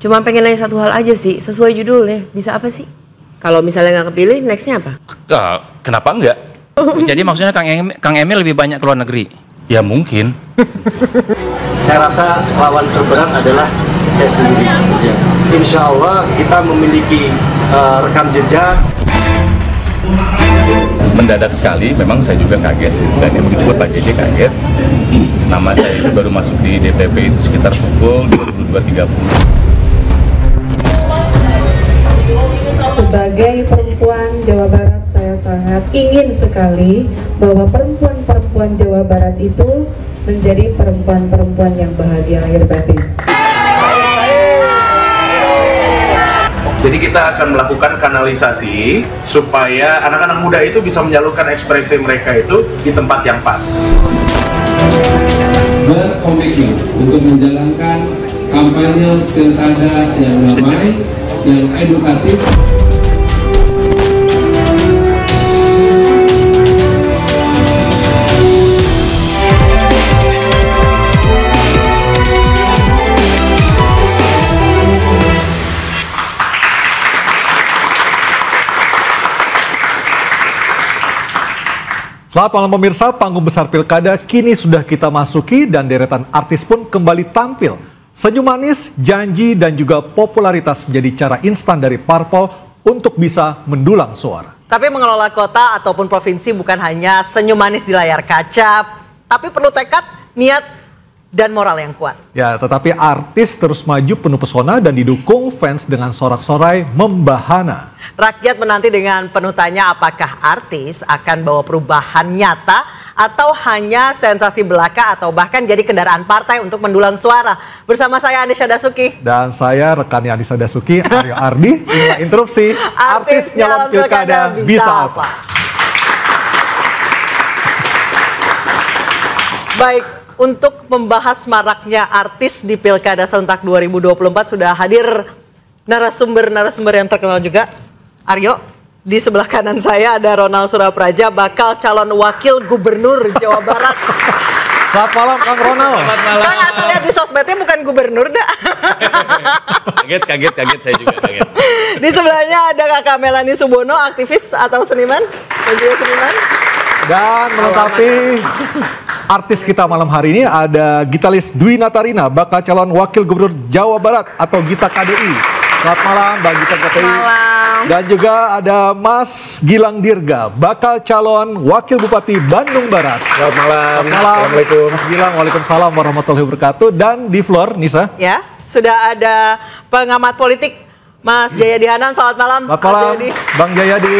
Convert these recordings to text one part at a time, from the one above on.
Cuma pengen nanya satu hal aja sih, sesuai judulnya. Bisa apa sih? Kalau misalnya nggak kepilih, nextnya apa? Kenapa enggak? Jadi maksudnya Kang Emil lebih banyak ke luar negeri? Ya mungkin. Saya rasa lawan terberat adalah saya sendiri. Ya. Insya Allah kita memiliki rekam jejak. Mendadak sekali, memang saya juga kaget. Dan yang begitu buat Pak JJ kaget. Nama saya itu baru masuk di DPP itu sekitar pukul 22.30. Sebagai perempuan Jawa Barat, saya sangat ingin sekali bahwa perempuan-perempuan Jawa Barat itu menjadi perempuan-perempuan yang bahagia lahir batin. Jadi kita akan melakukan kanalisasi supaya anak-anak muda itu bisa menyalurkan ekspresi mereka itu di tempat yang pas. Berkomitmen untuk menjalankan kampanye pilkada yang damai, yang edukatif. Selamat malam pemirsa, panggung besar pilkada kini sudah kita masuki dan deretan artis pun kembali tampil. Senyum manis, janji dan juga popularitas menjadi cara instan dari parpol untuk bisa mendulang suara. Tapi mengelola kota ataupun provinsi bukan hanya senyum manis di layar kaca, tapi perlu tekad, niat, dan moral yang kuat. Ya, tetapi artis terus maju penuh pesona dan didukung fans dengan sorak-sorai membahana. Rakyat menanti dengan penuh tanya apakah artis akan bawa perubahan nyata atau hanya sensasi belaka atau bahkan jadi kendaraan partai untuk mendulang suara. Bersama saya Anissa Dasuki. Dan saya rekannya Anissa Dasuki, Aryo Ardi. Inilah interupsi, artis nyalon pilkada bisa apa? Baik, untuk membahas maraknya artis di Pilkada Serentak 2024 sudah hadir narasumber yang terkenal juga. Aryo, di sebelah kanan saya ada Ronald Surapraja, bakal calon wakil gubernur Jawa Barat. Selamat malam Kang Ronald. Selamat malam. Kang asal lihat di sosmednya bukan gubernur dah. Kaget saya juga kaget. Di sebelahnya ada Kakak Melanie Subono, aktivis atau seniman, dan juga seniman. Dan melengkapi artis kita malam hari ini ada gitaris Dwi Natarina, bakal calon wakil gubernur Jawa Barat atau Gita KDI. Selamat malam Mbak Gita KDI. Malam. Dan juga ada Mas Gilang Dirga, bakal calon wakil Bupati Bandung Barat. Selamat malam. Selamat malam. Assalamualaikum. Mas Gilang, waalaikumsalam warahmatullahi wabarakatuh. Dan di floor, Nisa. Ya, sudah ada pengamat politik Mas Jayadi Hanan. Selamat malam. Selamat malam, Bang Jayadi.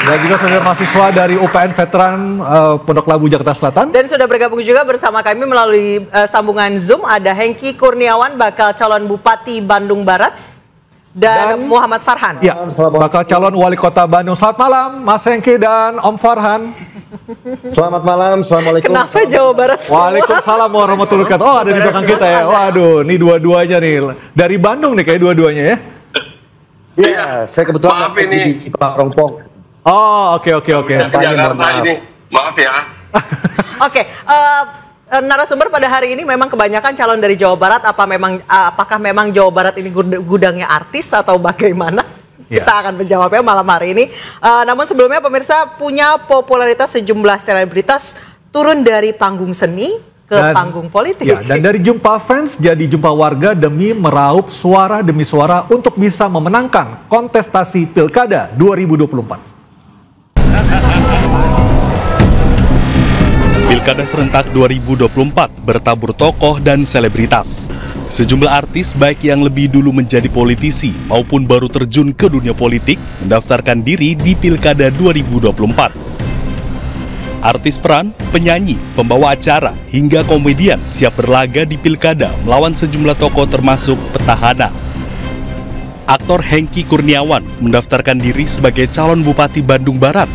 Dan juga saudara mahasiswa dari UPN Veteran Pondok Labu, Jakarta Selatan. Dan sudah bergabung juga bersama kami melalui sambungan Zoom ada Hengki Kurniawan, bakal calon Bupati Bandung Barat. Dan Muhammad Farhan. Ya, bakal calon wali kota Bandung. Selamat malam Mas Hengki dan Om Farhan. Selamat malam, assalamualaikum. Kenapa Jawa Barat semua? Waalaikumsalam warahmatullahi wabarakatuh. Oh, ada di belakang kita ya. Waduh, ini dua-duanya nih. Dari Bandung nih kayak dua-duanya ya. Iya, saya kebetulan Maaf ini. di Parongpong. Oh, oke. Jakarta ini, maaf ya. Oke, narasumber pada hari ini memang kebanyakan calon dari Jawa Barat. Apakah memang Jawa Barat ini gudangnya artis atau bagaimana? Ya. Kita akan menjawabnya malam hari ini. Namun sebelumnya pemirsa, punya popularitas sejumlah selebritas turun dari panggung seni ke panggung politik. Ya, dan dari jumpa fans jadi jumpa warga demi meraup suara demi suara untuk bisa memenangkan kontestasi Pilkada 2024. Pilkada Serentak 2024 bertabur tokoh dan selebritas. Sejumlah artis baik yang lebih dulu menjadi politisi maupun baru terjun ke dunia politik mendaftarkan diri di Pilkada 2024. Artis peran, penyanyi, pembawa acara, hingga komedian siap berlaga di Pilkada melawan sejumlah tokoh termasuk petahana. Aktor Hengki Kurniawan mendaftarkan diri sebagai calon Bupati Bandung Barat.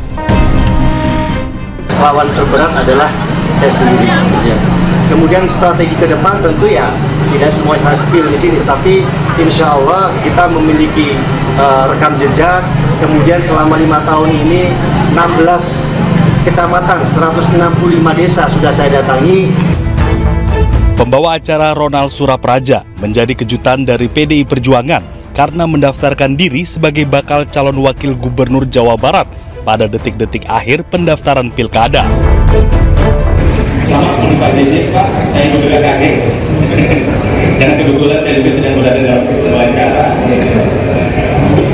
Lawan terberat adalah saya sendiri. Ya. Kemudian strategi ke depan tentu ya tidak semua saya spill di sini, tapi insya Allah kita memiliki rekam jejak. Kemudian selama 5 tahun ini 16 kecamatan, 165 desa sudah saya datangi. Pembawa acara Ronald Surapraja menjadi kejutan dari PDI Perjuangan karena mendaftarkan diri sebagai bakal calon wakil gubernur Jawa Barat pada detik-detik akhir pendaftaran pilkada. Sama seperti Pak JJ, Pak, saya juga kaget. Karena kebetulan saya juga sedang berada dalam sebuah acara.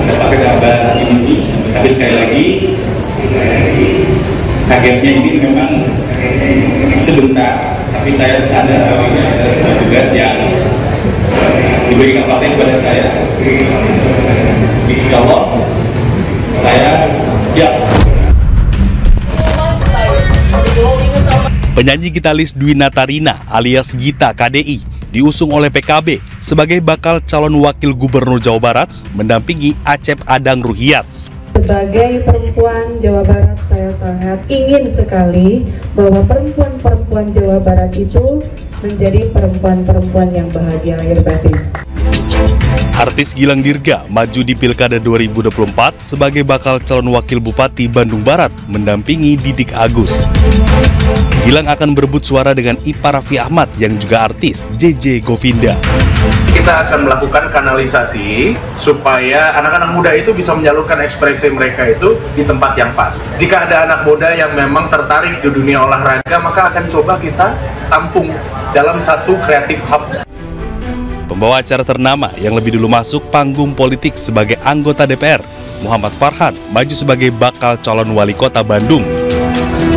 Dapat kabar ini, tapi sekali lagi, kagetnya ini memang sebentar. Tapi saya sadar bahwa ini adalah sebuah tugas yang diberikan partai kepada saya. Insya Allah, saya Penyanyi gitaris Dwi Natarina alias Gita KDI diusung oleh PKB sebagai bakal calon wakil gubernur Jawa Barat mendampingi Acep Adang Ruhiat. Sebagai perempuan Jawa Barat, saya sangat ingin sekali bahwa perempuan-perempuan Jawa Barat itu menjadi perempuan-perempuan yang bahagia lahir batin. Artis Gilang Dirga maju di Pilkada 2024 sebagai bakal calon wakil Bupati Bandung Barat mendampingi Didik Agus. Gilang akan berebut suara dengan Ipa Raffi Ahmad yang juga artis JJ Govinda. Kita akan melakukan kanalisasi supaya anak-anak muda itu bisa menyalurkan ekspresi mereka itu di tempat yang pas. Jika ada anak muda yang memang tertarik di dunia olahraga, maka akan coba kita tampung dalam satu kreatif hub. Pembawa acara ternama yang lebih dulu masuk panggung politik sebagai anggota DPR, Muhammad Farhan, maju sebagai bakal calon wali kota Bandung.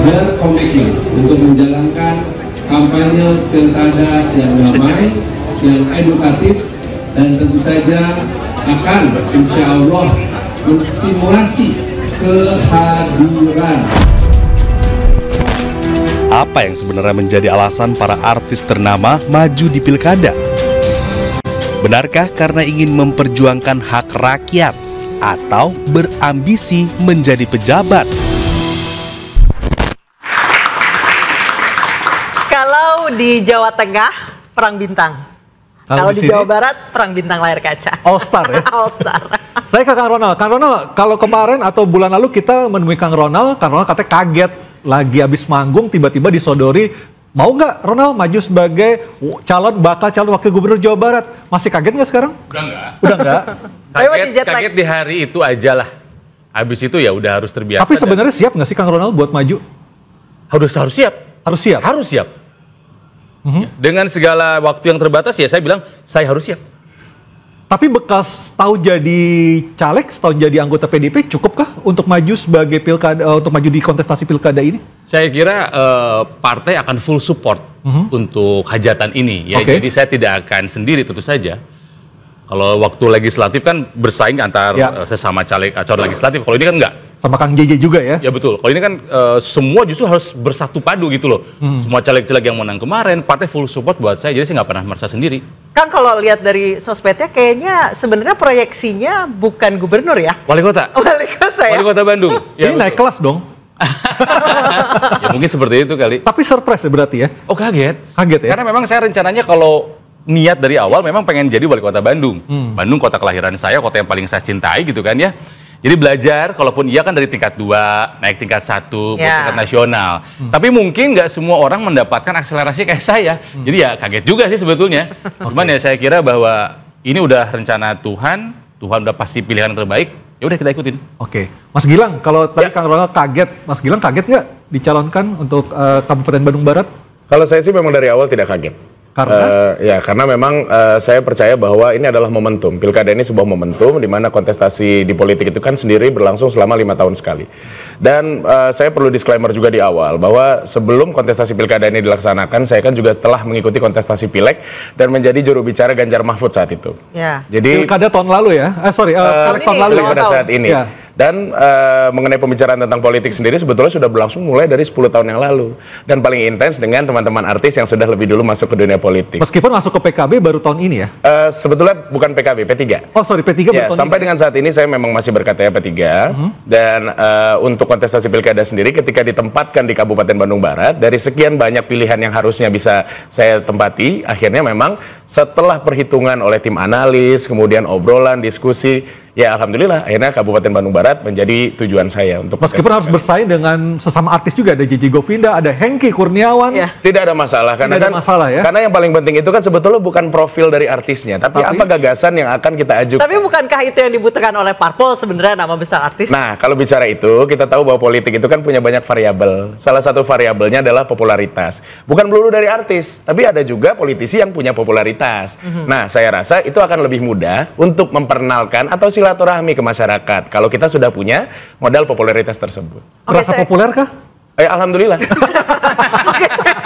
Berkomitmen untuk menjalankan kampanye pilkada yang damai, yang edukatif, dan tentu saja akan insya Allah menstimulasi kehadiran. Apa yang sebenarnya menjadi alasan para artis ternama maju di pilkada? Benarkah karena ingin memperjuangkan hak rakyat atau berambisi menjadi pejabat? Kalau di Jawa Tengah, perang bintang. Kalau di Jawa Barat, perang bintang layar kaca. All Star ya? All Star. Saya ke Kang Ronald. Kang Ronald, kalau kemarin atau bulan lalu kita menemui Kang Ronald katanya kaget. Lagi habis manggung, tiba-tiba disodori, mau nggak Ronald maju sebagai bakal calon wakil gubernur Jawa Barat? Masih kaget nggak sekarang? Udah nggak. Udah nggak? Kaget di hari itu aja lah. Habis itu ya udah harus terbiasa. Tapi sebenarnya siap nggak sih Kang Ronald buat maju? Harus siap. Harus siap? Harus siap. Dengan segala waktu yang terbatas ya saya bilang saya harus siap. Tapi bekas tahu jadi caleg, setahun jadi anggota PDIP cukupkah untuk maju sebagai pilkada, untuk maju di kontestasi pilkada ini? Saya kira partai akan full support untuk hajatan ini. Ya, jadi saya tidak akan sendiri tentu saja. Kalau waktu legislatif kan bersaing antar sesama caleg calon legislatif. Kalau ini kan enggak. Sama Kang JJ juga ya? Ya betul. Kalau ini kan semua justru harus bersatu padu gitu loh. Semua caleg-caleg yang menang kemarin, partai full support buat saya. Jadi saya nggak pernah merasa sendiri. Kang, kalau lihat dari sosmednya kayaknya sebenarnya proyeksinya bukan gubernur ya? Wali kota. Wali kota ya? Wali kota Bandung. Ya, ini naik kelas dong. Ya mungkin seperti itu kali. Tapi surprise ya berarti ya? Oh kaget. Kaget ya? Karena memang saya rencananya kalau niat dari awal memang pengen jadi wali kota Bandung. Bandung kota kelahiran saya, kota yang paling saya cintai gitu kan ya. Jadi belajar, kalaupun iya kan dari tingkat 2, naik tingkat 1, ke tingkat nasional. Tapi mungkin nggak semua orang mendapatkan akselerasi kayak saya. Jadi ya kaget juga sih sebetulnya. Cuman ya saya kira bahwa ini udah rencana Tuhan udah pasti pilihan yang terbaik. Ya udah kita ikutin. Oke, Mas Gilang, kalau tadi Kang Ronald kaget, Mas Gilang kaget nggak dicalonkan untuk Kabupaten Bandung Barat? Kalau saya sih memang dari awal tidak kaget. Karena? Karena memang saya percaya bahwa ini adalah momentum. Pilkada ini sebuah momentum di mana kontestasi di politik itu kan sendiri berlangsung selama 5 tahun sekali. Dan saya perlu disclaimer juga di awal bahwa sebelum kontestasi pilkada ini dilaksanakan, saya kan juga telah mengikuti kontestasi pileg dan menjadi juru bicara Ganjar Mahfud saat itu. Ya. Jadi pilkada tahun lalu ya? Tahun lalu ya? Pada saat ini. Ya. Dan mengenai pembicaraan tentang politik sendiri sebetulnya sudah berlangsung mulai dari 10 tahun yang lalu. Dan paling intens dengan teman-teman artis yang sudah lebih dulu masuk ke dunia politik. Meskipun masuk ke PKB baru tahun ini ya? Sebetulnya bukan PKB, P3. Oh sorry, P3 baru tahun sampai ini. dengan saat ini saya memang masih berKTP P3. Dan untuk kontestasi pilkada sendiri ketika ditempatkan di Kabupaten Bandung Barat, dari sekian banyak pilihan yang harusnya bisa saya tempati, akhirnya memang setelah perhitungan oleh tim analis, kemudian obrolan, diskusi, ya alhamdulillah akhirnya Kabupaten Bandung Barat menjadi tujuan saya untuk Meskipun harus bersaing dengan sesama artis juga, ada JJ Govinda, ada Hengky Kurniawan. Tidak ada masalah karena Tidak ada masalah ya. Karena yang paling penting itu kan sebetulnya bukan profil dari artisnya, tapi apa gagasan yang akan kita ajukan. Tapi bukankah itu yang dibutuhkan oleh parpol sebenarnya, nama besar artis? Nah, kalau bicara itu, kita tahu bahwa politik itu kan punya banyak variabel. Salah satu variabelnya adalah popularitas. Bukan melulu dari artis, tapi ada juga politisi yang punya popularitas. Nah, saya rasa itu akan lebih mudah untuk memperkenalkan atau silaturahmi ke masyarakat kalau kita sudah punya modal popularitas tersebut. Merasa populer kah? Alhamdulillah.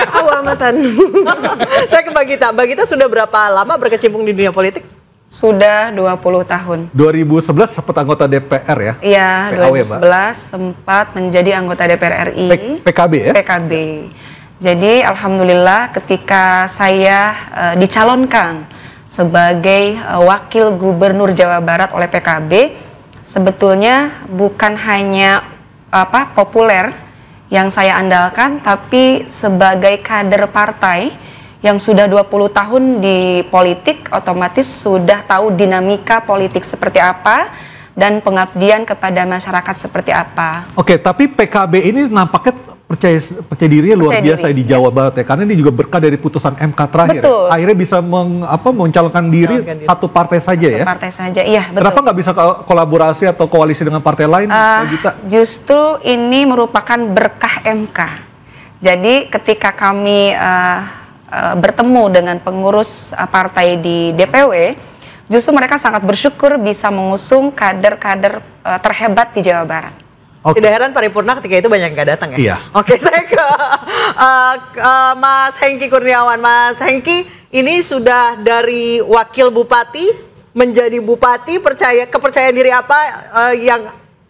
Awamatan. Saya ke Mbak Gita. Mbak Gita sudah berapa lama berkecimpung di dunia politik? Sudah 20 tahun. 2011 sempat anggota DPR ya? Iya, PAW, 2011 sempat menjadi anggota DPR RI. PKB ya? PKB. Jadi alhamdulillah ketika saya dicalonkan sebagai wakil gubernur Jawa Barat oleh PKB, sebetulnya bukan hanya populer yang saya andalkan, tapi sebagai kader partai yang sudah 20 tahun di politik, otomatis sudah tahu dinamika politik seperti apa dan pengabdian kepada masyarakat seperti apa. Oke, tapi PKB ini nampaknya percaya dirinya luar biasa di Jawa Barat ya, karena ini juga berkah dari putusan MK terakhir. Betul. Akhirnya bisa mencalonkan diri satu partai saja ya. Satu partai saja, iya betul. Kenapa nggak bisa kolaborasi atau koalisi dengan partai lain? Justru ini merupakan berkah MK. Jadi ketika kami bertemu dengan pengurus partai di DPW, justru mereka sangat bersyukur bisa mengusung kader-kader terhebat di Jawa Barat. Tidak heran paripurna ketika itu banyak yang nggak datang ya? Iya. Oke, saya ke Mas Hengky Kurniawan. Mas Hengky, ini sudah dari wakil bupati menjadi bupati, kepercayaan diri apa yang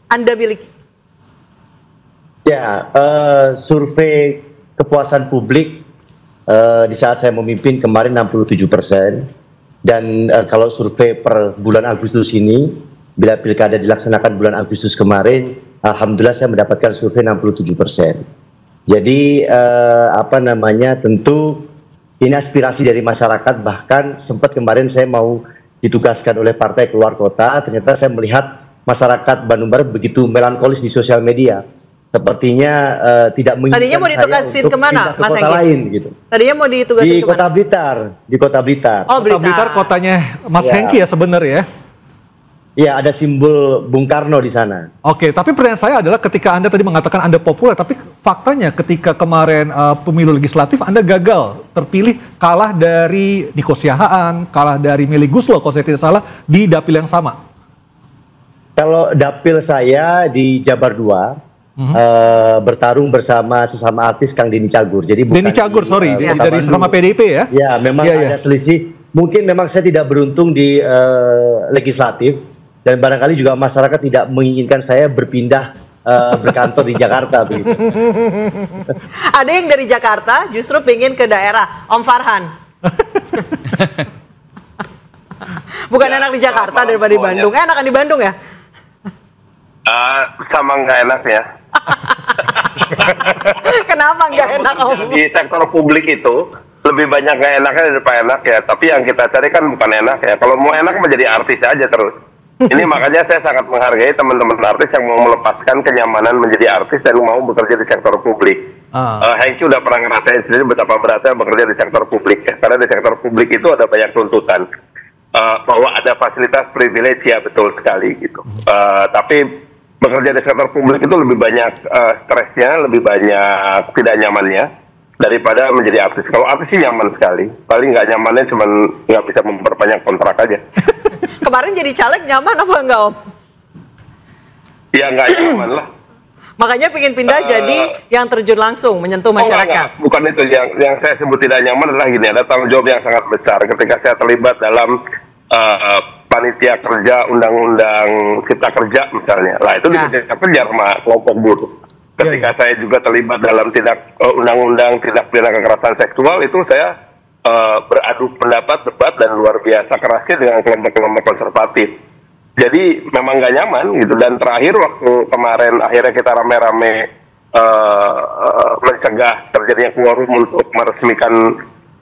Anda miliki? Ya, survei kepuasan publik di saat saya memimpin kemarin 67%. Dan kalau survei per bulan Agustus ini, bila pilkada dilaksanakan bulan Agustus kemarin, alhamdulillah saya mendapatkan survei 67%. Jadi tentu ini aspirasi dari masyarakat. Bahkan sempat kemarin saya mau ditugaskan oleh partai keluar kota, ternyata saya melihat masyarakat Bandung Barat begitu melankolis di sosial media. Sepertinya tidak menginginkan Tadinya mau ditugasin kemana, Mas Hengky? Lain gitu. Tadinya mau ditugasin di kemana? Kota Blitar, di Kota Blitar. Oh, Kota Blitar kotanya Mas Hengky ya sebenarnya ya? Iya, ada simbol Bung Karno di sana. Oke, tapi pertanyaan saya adalah ketika Anda tadi mengatakan Anda populer, tapi faktanya ketika kemarin pemilu legislatif Anda gagal terpilih, kalah dari Nico Siahaan, kalah dari Meli Guslo kalau saya tidak salah di dapil yang sama. Kalau dapil saya di Jabar 2, bertarung bersama sesama artis Kang Denny Cagur. Jadi bukan Denny Cagur, dari sesama PDIP ya? Ya, memang ada selisih. Mungkin memang saya tidak beruntung di legislatif. Dan barangkali juga masyarakat tidak menginginkan saya berpindah berkantor di Jakarta. Begitu. Ada yang dari Jakarta justru pengen ke daerah, Om Farhan. Bukan enak di Jakarta daripada di Bandung. Enakan di Bandung ya? Sama nggak enak ya. Kenapa nggak enak Om? Di sektor publik itu lebih banyak nggak enaknya daripada enak ya. Tapi yang kita cari kan bukan enak ya. Kalau mau enak menjadi artis aja terus. Ini makanya saya sangat menghargai teman-teman artis yang mau melepaskan kenyamanan menjadi artis dan mau bekerja di sektor publik. Hengky udah pernah ngerasain sendiri betapa beratnya bekerja di sektor publik ya. Karena di sektor publik itu ada banyak tuntutan. Bahwa ada fasilitas privilege ya, betul sekali gitu. Tapi bekerja di sektor publik itu lebih banyak stresnya, lebih banyak tidak nyamannya daripada menjadi artis. Kalau artis sih nyaman sekali, paling nggak nyamannya cuma nggak bisa memperbanyak kontrak aja. Kemarin jadi caleg nyaman apa enggak Om? Ya nggak nyaman lah. Makanya pengen pindah jadi yang terjun langsung menyentuh masyarakat. Bukan itu, yang saya sebut tidak nyaman adalah gini, ada tanggung jawab yang sangat besar ketika saya terlibat dalam panitia kerja undang-undang cipta kerja misalnya. Lah itu dikejar sama kelompok buruh. Ketika saya juga terlibat dalam undang-undang tindak pidana kekerasan seksual, itu saya beradu pendapat, debat dan luar biasa kerasnya dengan kelompok-kelompok konservatif. Jadi memang nggak nyaman gitu. Dan terakhir waktu kemarin akhirnya kita rame-rame mencegah terjadinya quorum untuk meresmikan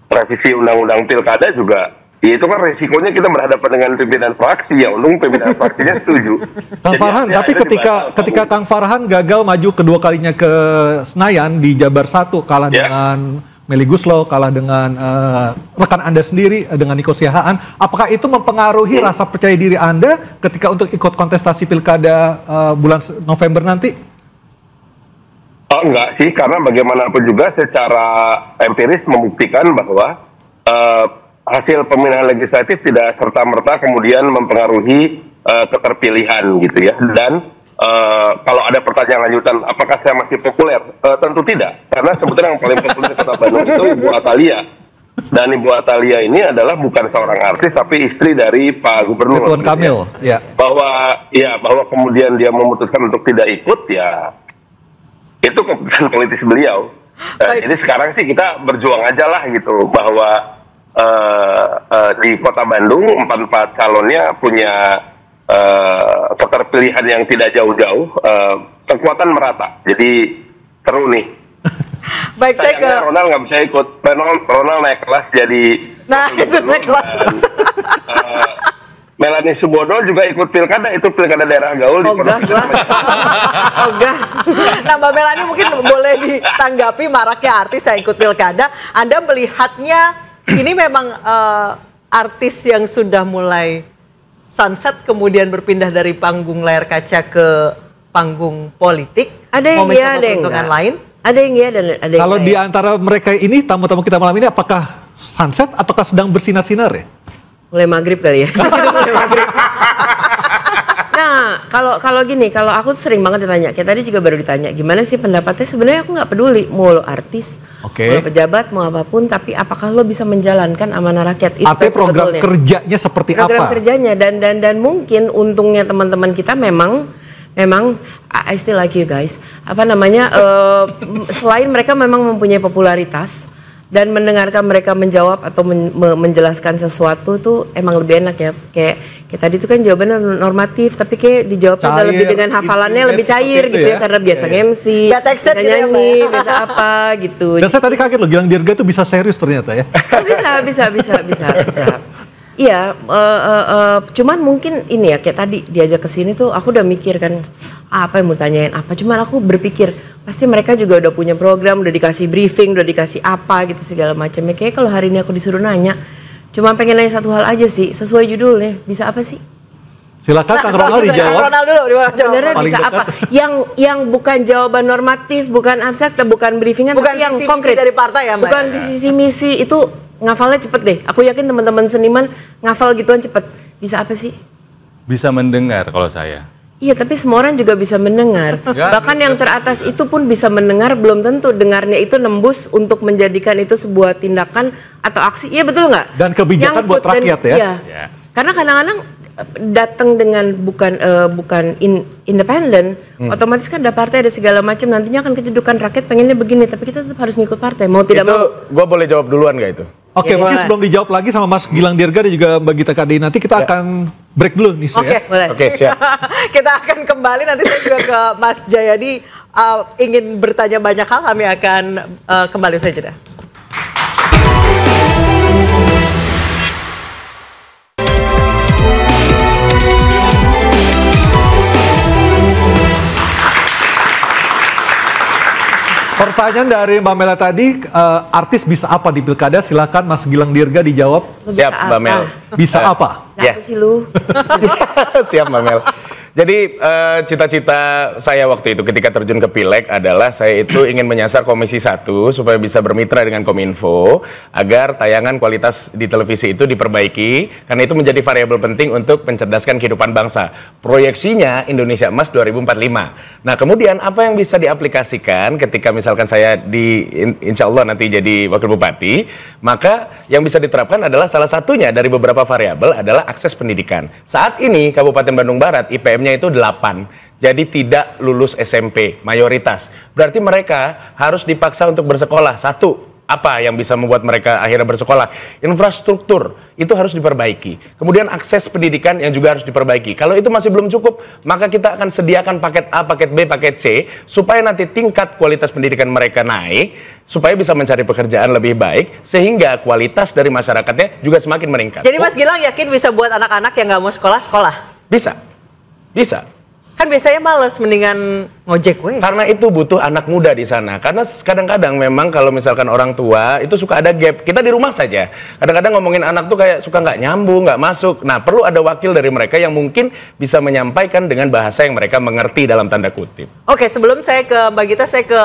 revisi undang-undang pilkada juga Ya itu kan resikonya kita berhadapan dengan pimpinan fraksi, ya untung pimpinan fraksinya setuju. Kang Farhan, tapi ketika Kang Farhan gagal maju kedua kalinya ke Senayan di Jabar 1, kalah dengan Meli Guslow, kalah dengan rekan Anda sendiri dengan Nico Siahaan, apakah itu mempengaruhi rasa percaya diri Anda ketika untuk ikut kontestasi pilkada bulan November nanti? Oh enggak sih, karena bagaimanapun juga secara empiris membuktikan bahwa hasil pemilihan legislatif tidak serta-merta kemudian mempengaruhi keterpilihan gitu ya. Dan kalau ada pertanyaan lanjutan, apakah saya masih populer? Tentu tidak, karena sebetulnya yang paling populer di Kota Bandung itu Ibu Atalia. Dan Ibu Atalia ini adalah bukan seorang artis, tapi istri dari Pak Gubernur. Ridwan Kamil, ya. Bahwa kemudian dia memutuskan untuk tidak ikut, ya itu keputusan politis beliau. Jadi sekarang sih kita berjuang aja lah gitu, bahwa di Kota Bandung 44 calonnya punya keterpilihan yang tidak jauh-jauh, kekuatan merata. Jadi seru nih. Baik, saya ke Ronald nggak bisa ikut. Ronald naik kelas jadi. Nah, itu naik kelas. Melanie Subodo juga ikut pilkada, itu pilkada daerah gaul di Kota Nah, Mbak Melanie mungkin boleh ditanggapi maraknya artis yang ikut pilkada. Anda melihatnya ini memang artis yang sudah mulai sunset kemudian berpindah dari panggung layar kaca ke panggung politik. Ada yang iya, ada yang lain. Ada yang iya dan ada yang kalau di antara mereka ini, tamu-tamu kita malam ini, apakah sunset ataukah sedang bersinar-sinar ya? Mulai maghrib kali ya. Mulai maghrib. Nah, kalau gini, kalau aku tuh sering banget ditanya, kayak tadi juga baru ditanya, gimana sih pendapatnya? Sebenarnya aku nggak peduli, mau lo artis, mau pejabat, mau apapun, tapi apakah lo bisa menjalankan amanah rakyat? Itu artinya kan program kerjanya seperti program apa? Kerjanya dan mungkin untungnya teman-teman kita memang I still like you guys. Apa namanya? Selain mereka memang mempunyai popularitas, dan mendengarkan mereka menjawab atau menjelaskan sesuatu tuh emang lebih enak ya. Kayak tadi itu kan jawabannya normatif, tapi kayak dijawabnya udah lebih dengan hafalannya lebih cair gitu ya, karena biasa MC, biasa nyanyi, biasa apa gitu. Dan saya tadi kaget loh, Gilang Dirga tuh bisa serius ternyata ya. Bisa. Iya, cuman mungkin ini ya, kayak tadi diajak ke sini tuh aku udah mikir kan, apa yang mau tanyain apa. Cuman aku berpikir pasti mereka juga udah punya program, udah dikasih briefing, udah dikasih apa gitu segala macamnya. Kayak kalau hari ini aku disuruh nanya, cuma pengen nanya satu hal aja sih, sesuai judulnya, bisa apa sih? Silakan Kang Ronald dijawab. Ronald dulu, sebenarnya bisa apa? Yang bukan jawaban normatif, bukan abstrak, bukan briefingan, bukan tapi yang visi konkret dari partai ya, Mbak? Bukan visi misi, itu ngafalnya cepet deh. Aku yakin teman-teman seniman ngafal gituan cepet. Bisa apa sih? Bisa mendengar kalau saya. Iya, tapi semua orang juga bisa mendengar. Bahkan yang teratas itu pun bisa mendengar, belum tentu dengarnya itu nembus untuk menjadikan itu sebuah tindakan atau aksi. Iya, betul nggak? Dan kebijakan buat rakyat ya. Iya. Karena kadang-kadang datang dengan bukan independen, otomatis kan ada partai, ada segala macam, nantinya akan kejedukan rakyat pengennya begini, tapi kita tetap harus ngikut partai, mau tidak mau. Gue boleh jawab duluan nggak itu? Oke, mungkin sebelum dijawab lagi sama Mas Gilang Dirga dan juga Mbak Gita Kadi, nanti kita akan break dulu nih, Oke, siap. Kita akan kembali, nanti saya juga ke Mas Jayadi ingin bertanya banyak hal, kami akan kembali saja. Pertanyaan dari Mbak Mela tadi, artis bisa apa di pilkada? Silakan Mas Gilang Dirga dijawab. Siap, Mbak Mel. Bisa apa? Siapa sih lu? Siap, Mbak Mel. Jadi cita-cita saya waktu itu ketika terjun ke Pileg adalah saya itu ingin menyasar Komisi 1 supaya bisa bermitra dengan Kominfo agar tayangan kualitas di televisi itu diperbaiki, karena itu menjadi variabel penting untuk mencerdaskan kehidupan bangsa. Proyeksinya Indonesia Emas 2045. Nah, kemudian apa yang bisa diaplikasikan ketika misalkan saya insya Allah nanti jadi wakil bupati, maka yang bisa diterapkan adalah salah satunya dari beberapa variabel adalah akses pendidikan. Saat ini Kabupaten Bandung Barat IPM-nya itu 8, jadi tidak lulus SMP mayoritas. Berarti mereka harus dipaksa untuk bersekolah. 1, Apa yang bisa membuat mereka akhirnya bersekolah? Infrastruktur itu harus diperbaiki. Kemudian akses pendidikan yang juga harus diperbaiki. Kalau itu masih belum cukup, maka kita akan sediakan paket A, paket B, paket C, supaya nanti tingkat kualitas pendidikan mereka naik, supaya bisa mencari pekerjaan lebih baik, sehingga kualitas dari masyarakatnya juga semakin meningkat. Jadi Mas Gilang yakin bisa buat anak-anak yang nggak mau sekolah? Bisa. Bisa. Kan biasanya males, mendingan ngojek we. Karena itu butuh anak muda di sana. Karena kadang-kadang memang kalau misalkan orang tua itu suka ada gap. Kita di rumah saja. Kadang-kadang ngomongin anak tuh kayak suka nggak nyambung, nggak masuk. Nah, perlu ada wakil dari mereka yang mungkin bisa menyampaikan dengan bahasa yang mereka mengerti dalam tanda kutip. Oke, sebelum saya ke Mbak Gita, saya ke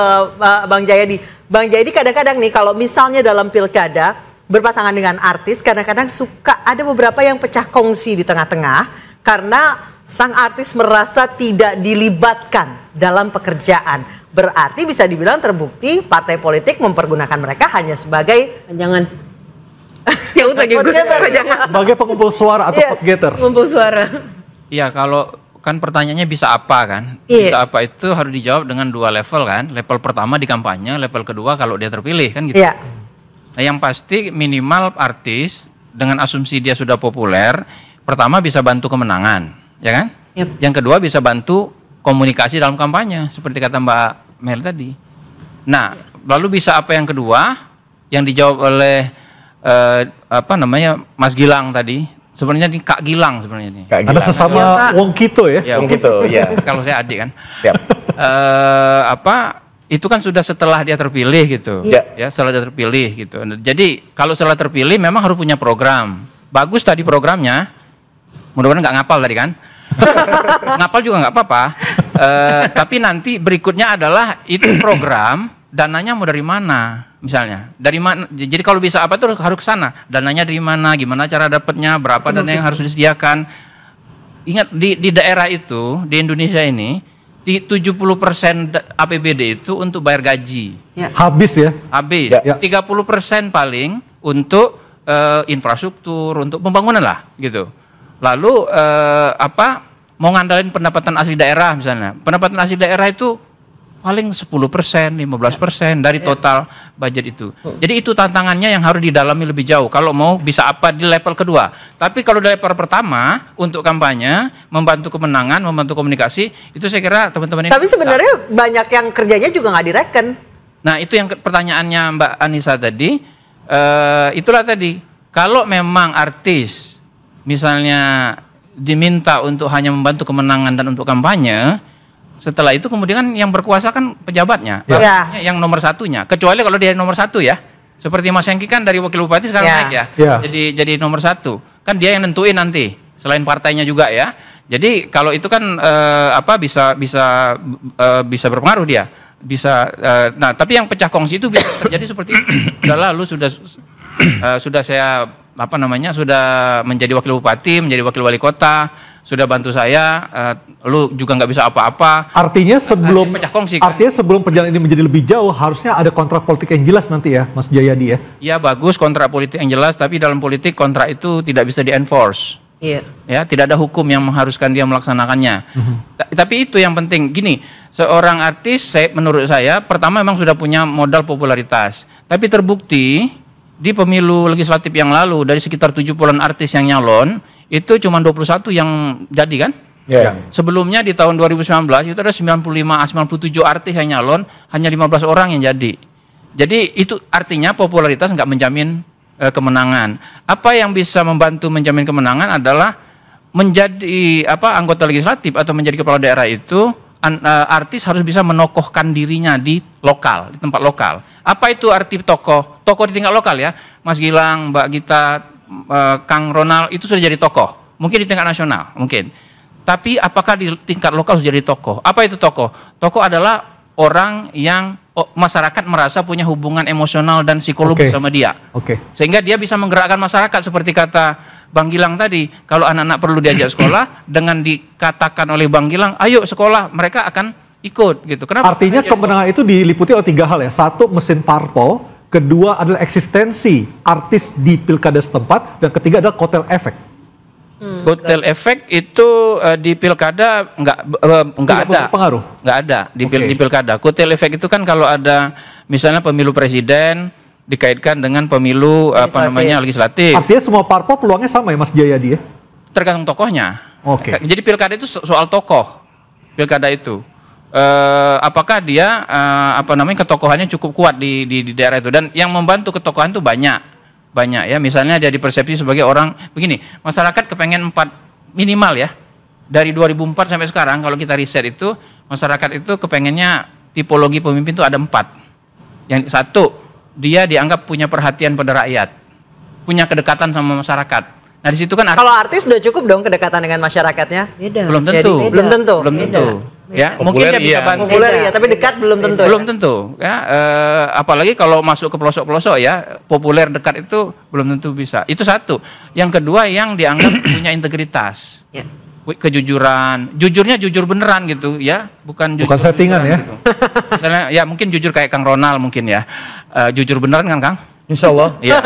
Bang Jayadi. Bang Jayadi, kadang-kadang nih kalau misalnya dalam pilkada berpasangan dengan artis, kadang-kadang suka ada beberapa yang pecah kongsi di tengah-tengah karena sang artis merasa tidak dilibatkan dalam pekerjaan. Berarti bisa dibilang terbukti partai politik mempergunakan mereka hanya sebagai jangan ya udah gitu sebagai pengumpul suara atau vote-getters. Pengumpul suara. Iya, kalau kan pertanyaannya bisa apa kan? Iya. Bisa apa itu harus dijawab dengan 2 level kan? Level pertama di kampanye, level kedua kalau dia terpilih kan gitu. Iya. Nah, yang pasti minimal artis dengan asumsi dia sudah populer, pertama bisa bantu kemenangan. Ya kan? Yep. Yang kedua bisa bantu komunikasi dalam kampanye seperti kata Mbak Mel tadi. Nah, lalu bisa apa yang kedua yang dijawab oleh Mas Gilang tadi? Sebenarnya di Kak Gilang sebenarnya nih. Ada sesama Wong Kito ya? Wong Kito, ya. Kalau saya adik kan. Yep. Itu kan sudah setelah dia terpilih gitu. Ya, setelah dia terpilih gitu. Jadi kalau setelah terpilih memang harus punya program. Bagus tadi programnya. Mudah-mudahan nggak ngapal tadi kan. Ngapal juga nggak apa-apa, tapi nanti berikutnya adalah itu program dananya mau dari mana misalnya, dari mana. Jadi kalau bisa apa tuh harus ke sana, dananya dari mana, gimana cara dapatnya, berapa dana yang harus disediakan. Ingat di daerah itu di Indonesia ini 70% APBD itu untuk bayar gaji. Habis ya? Habis. 30% paling untuk infrastruktur, untuk pembangunan lah gitu. Lalu mau ngandalin pendapatan asli daerah misalnya. Pendapatan asli daerah itu paling 10%, 15% dari total budget itu. Jadi itu tantangannya yang harus didalami lebih jauh. Kalau mau bisa apa di level kedua. Tapi kalau di level pertama untuk kampanye, membantu kemenangan, membantu komunikasi, itu saya kira teman-teman ini. Tapi sebenarnya banyak yang kerjanya juga nggak direken. Nah itu yang pertanyaannya Mbak Anissa tadi. Itulah tadi. Kalau memang artis misalnya diminta untuk hanya membantu kemenangan dan untuk kampanye, setelah itu kemudian yang berkuasa kan pejabatnya, yang nomor satunya. Kecuali kalau dia nomor satu ya, seperti Mas Hengki kan dari wakil bupati sekarang naik ya, jadi nomor satu. Kan dia yang nentuin nanti, selain partainya juga ya. Jadi kalau itu kan bisa berpengaruh dia, bisa. Nah tapi yang pecah kongsi itu bisa terjadi seperti itu. Udah lalu sudah saya sudah menjadi wakil bupati, menjadi wakil wali kota, sudah bantu saya, lu juga nggak bisa apa-apa. Artinya sebelum pecah kongsi, kan? Artinya sebelum perjalanan ini menjadi lebih jauh, harusnya ada kontrak politik yang jelas nanti ya, Mas Jayadi ya? Iya bagus kontrak politik yang jelas, tapi dalam politik kontrak itu tidak bisa di-enforce. Iya. Ya, tidak ada hukum yang mengharuskan dia melaksanakannya. Tapi itu yang penting. Gini, seorang artis, menurut saya, pertama memang sudah punya modal popularitas, tapi terbukti di pemilu legislatif yang lalu dari sekitar 70-an artis yang nyalon itu cuma 21 yang jadi kan? Sebelumnya di tahun 2019 itu ada 97 artis yang nyalon, hanya 15 orang yang jadi. Jadi itu artinya popularitas nggak menjamin kemenangan. Apa yang bisa membantu menjamin kemenangan adalah menjadi anggota legislatif atau menjadi kepala daerah itu artis harus bisa menokohkan dirinya di lokal, di tempat lokal. Apa itu arti tokoh? Tokoh di tingkat lokal ya, Mas Gilang, Mbak Gita, Kang Ronald itu sudah jadi tokoh. Mungkin di tingkat nasional, mungkin. Tapi apakah di tingkat lokal sudah jadi tokoh? Apa itu tokoh? Tokoh adalah orang yang masyarakat merasa punya hubungan emosional dan psikologis sama dia. Sehingga dia bisa menggerakkan masyarakat seperti kata Bang Gilang tadi. Kalau anak-anak perlu diajak sekolah, dengan dikatakan oleh Bang Gilang, ayo sekolah, mereka akan ikut gitu. Kenapa? Artinya kemenangan itu diliputi oleh 3 hal ya. 1, mesin parpol. Kedua adalah eksistensi artis di pilkada setempat. Dan ketiga adalah kotel efek. Kotel efek itu di pilkada nggak ada pengaruh, nggak ada di pilkada. Kotel efek itu kan kalau ada misalnya pemilu presiden, dikaitkan dengan pemilu legislatif. Artinya semua parpol peluangnya sama ya Mas Jayadi ya? Tergantung tokohnya. Oke. Jadi pilkada itu soal tokoh. Pilkada itu apakah dia ketokohannya cukup kuat di daerah itu, dan yang membantu ketokohan itu banyak ya. Misalnya dia dipersepsi sebagai orang begini, masyarakat kepengen 4 minimal ya. Dari 2004 sampai sekarang kalau kita riset itu masyarakat itu kepengennya tipologi pemimpin itu ada 4. Yang satu, dia dianggap punya perhatian pada rakyat, punya kedekatan sama masyarakat. Nah di situ kan kalau artis sudah cukup dong kedekatan dengan masyarakatnya. Belum tentu. Belum tentu. Ya, mungkin dia bisa bantu. Populer ya, tapi dekat belum tentu. Belum tentu. Ya, apalagi kalau masuk ke pelosok-pelosok ya, populer dekat itu belum tentu bisa. Itu satu. Yang kedua yang dianggap punya integritas. Ya. Kejujuran, jujurnya jujur beneran gitu ya, bukan settingan ya. Gitu. Misalnya ya mungkin jujur kayak Kang Ronald mungkin ya, jujur beneran kan Kang? Insya Allah. Ya.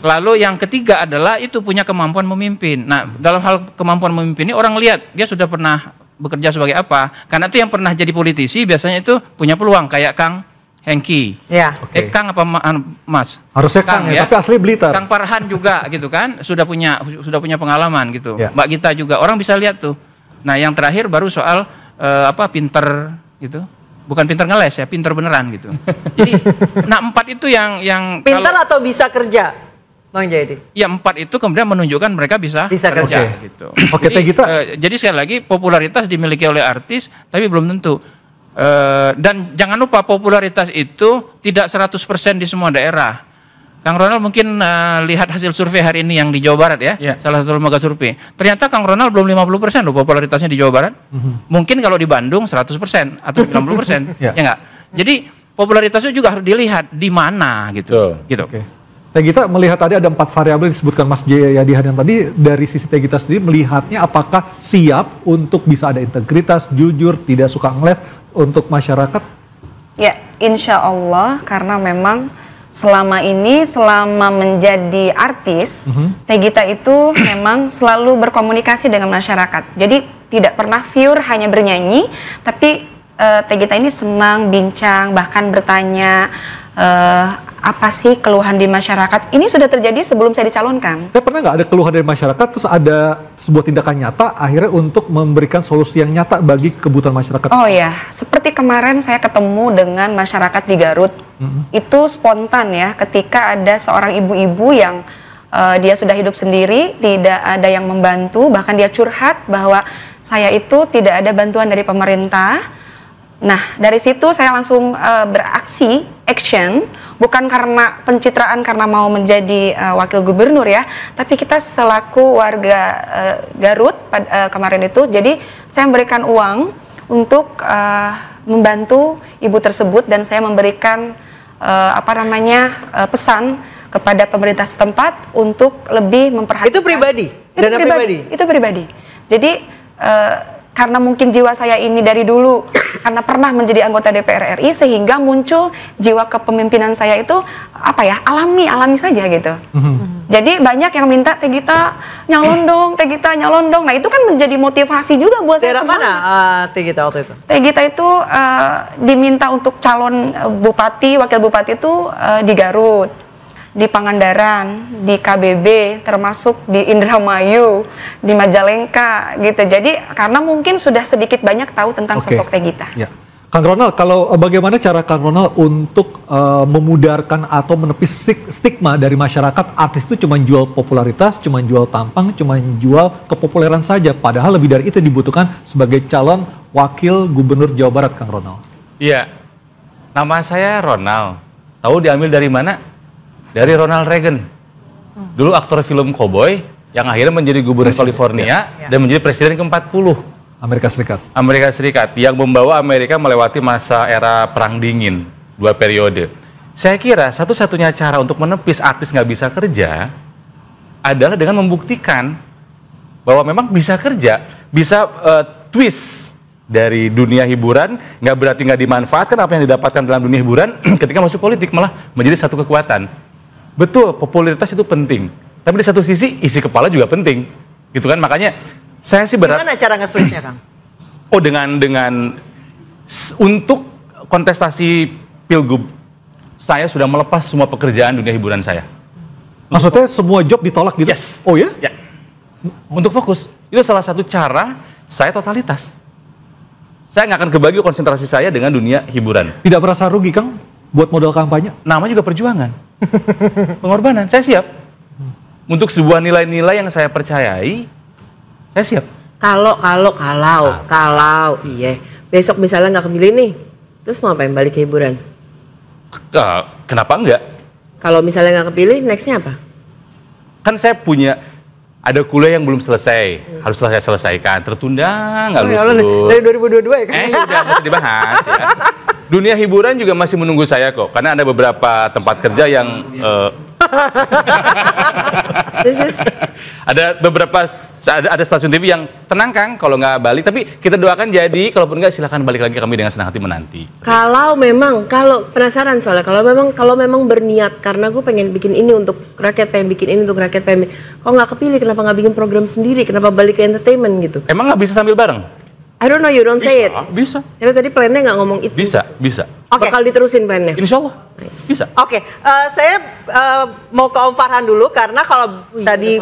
Lalu yang ketiga adalah itu punya kemampuan memimpin. Nah dalam hal kemampuan memimpin ini orang lihat dia sudah pernah bekerja sebagai apa, karena itu yang pernah jadi politisi biasanya itu punya peluang kayak Kang Hengki. Ya. Kang apa Mas? Harusnya Kang ya, tapi asli Blitar. Kang Farhan juga gitu kan, sudah punya pengalaman gitu. Ya. Mbak Gita juga, orang bisa lihat tuh. Nah, yang terakhir baru soal pinter gitu. Bukan pinter ngeles ya, pinter beneran gitu. Jadi, 4 itu yang pinter atau bisa kerja, Bang Jayadi? Ya 4 itu kemudian menunjukkan mereka bisa kerja gitu. Oke, Teh Gita. Jadi sekali lagi popularitas dimiliki oleh artis, tapi belum tentu. Dan jangan lupa popularitas itu tidak 100% di semua daerah. Kang Ronald mungkin lihat hasil survei hari ini yang di Jawa Barat ya, salah satu lembaga survei. Ternyata Kang Ronald belum 50% loh popularitasnya di Jawa Barat. Mungkin kalau di Bandung 100% atau 90%, ya enggak? Jadi popularitasnya juga harus dilihat di mana gitu. Gitu. Okay. Teh Gita melihat tadi ada 4 variabel disebutkan Mas Jayadi Hadian tadi, dari sisi Teh Gita sendiri melihatnya apakah siap untuk bisa ada integritas, jujur, tidak suka ngeles untuk masyarakat? Ya, insya Allah, karena memang selama menjadi artis, Teh Gita itu memang selalu berkomunikasi dengan masyarakat. Jadi tidak pernah pure hanya bernyanyi, tapi Teh Gita ini senang bincang, bahkan bertanya apa sih keluhan di masyarakat. Ini sudah terjadi sebelum saya dicalonkan. Pernah nggak ada keluhan dari masyarakat terus ada sebuah tindakan nyata akhirnya untuk memberikan solusi yang nyata bagi kebutuhan masyarakat? Oh ya, seperti kemarin saya ketemu dengan masyarakat di Garut. Itu spontan ya, ketika ada seorang ibu-ibu yang dia sudah hidup sendiri, tidak ada yang membantu, bahkan dia curhat bahwa saya itu tidak ada bantuan dari pemerintah. Nah, dari situ saya langsung beraksi, action, bukan karena pencitraan karena mau menjadi wakil gubernur ya, tapi kita selaku warga Garut kemarin itu, jadi saya memberikan uang untuk membantu ibu tersebut, dan saya memberikan pesan kepada pemerintah setempat untuk lebih memperhatikan. Itu pribadi? Dana pribadi? Itu pribadi. Jadi karena mungkin jiwa saya ini dari dulu karena pernah menjadi anggota DPR RI, sehingga muncul jiwa kepemimpinan saya itu alami saja gitu. Jadi banyak yang minta Teh Gita nyalon dong, Teh Gita nyalon dong. Nah itu kan menjadi motivasi juga buat saya. Daerah mana Teh Gita waktu itu? Teh Gita itu diminta untuk calon bupati, wakil bupati itu di Garut, di Pangandaran, di KBB, termasuk di Indramayu, di Majalengka gitu. Jadi karena mungkin sudah sedikit banyak tahu tentang sosok Teh Gita. Ya. Kang Ronald, kalau bagaimana cara Kang Ronald untuk memudarkan atau menepis stigma dari masyarakat artis itu cuma jual popularitas, cuma jual tampang, cuma jual kepopuleran saja, padahal lebih dari itu dibutuhkan sebagai calon wakil gubernur Jawa Barat, Kang Ronald? Iya, nama saya Ronald. Tahu diambil dari mana? Dari Ronald Reagan. Dulu aktor film cowboy yang akhirnya menjadi gubernur California dan menjadi presiden ke-40. Amerika Serikat yang membawa Amerika melewati masa era perang dingin 2 periode. Saya kira satu-satunya cara untuk menepis artis nggak bisa kerja adalah dengan membuktikan bahwa memang bisa kerja, bisa twist dari dunia hiburan, nggak berarti nggak dimanfaatkan apa yang didapatkan dalam dunia hiburan ketika masuk politik, malah menjadi satu kekuatan. Betul, popularitas itu penting, tapi di satu sisi isi kepala juga penting, gitu kan? Makanya saya sih gimana cara nge-switch-nya, Kang? Oh, dengan untuk kontestasi Pilgub saya sudah melepas semua pekerjaan dunia hiburan saya. Maksudnya semua job ditolak gitu? Yes. Oh ya? Ya. Untuk fokus. Itu salah satu cara saya totalitas. Saya nggak akan kebagi konsentrasi saya dengan dunia hiburan. Tidak merasa rugi, Kang, buat modal kampanye? Nama juga perjuangan. Pengorbanan, saya siap. Untuk sebuah nilai-nilai yang saya percayai, saya siap. Kalau, iya. Besok misalnya nggak kepilih nih, terus mau apa yang balik ke hiburan? Kenapa enggak? Kalau misalnya nggak kepilih, nextnya apa? Kan saya punya, ada kuliah yang belum selesai, harus saya selesaikan, tertunda, nggak lulus. Dari 2022 ya kan? Udah masih dibahas ya. Dunia hiburan juga masih menunggu saya kok, karena ada beberapa tempat kerja yang ada beberapa ada stasiun TV yang tenang Kang kalau nggak balik, tapi kita doakan jadi, kalaupun nggak silakan balik lagi, kami dengan senang hati menanti. Kalau penasaran soalnya, kalau memang berniat karena gue pengen bikin ini untuk rakyat, pengen bikin ini untuk rakyat, pengen, kok nggak kepilih, kenapa nggak bikin program sendiri, kenapa balik ke entertainment gitu? Emang nggak bisa sambil bareng? I don't know, you don't say it. Bisa. Karena tadi plannya nggak ngomong itu. Bisa. Okay. Bakal diterusin plannya. Insya Allah. Nice. Bisa. Oke, saya mau ke Om Farhan dulu karena kalau tadi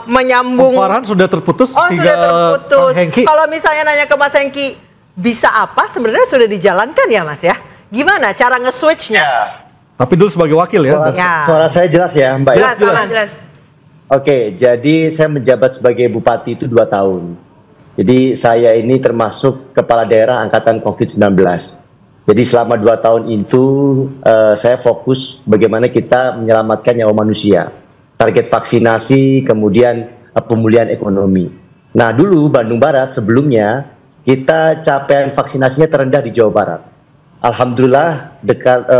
menyambung. Om Farhan sudah terputus. Oh, sudah terputus. Kalau misalnya nanya ke Mas Hengki, bisa apa? Sebenarnya sudah dijalankan ya Mas ya? Gimana cara nge-switch-nya? Tapi dulu sebagai wakil ya. Suara saya jelas ya Mbak? Jelas. Oke, jadi saya menjabat sebagai bupati itu 2 tahun. Jadi saya ini termasuk kepala daerah angkatan COVID-19. Jadi selama 2 tahun itu saya fokus bagaimana kita menyelamatkan nyawa manusia. Target vaksinasi, kemudian pemulihan ekonomi. Nah dulu Bandung Barat sebelumnya kita capaian vaksinasinya terendah di Jawa Barat. Alhamdulillah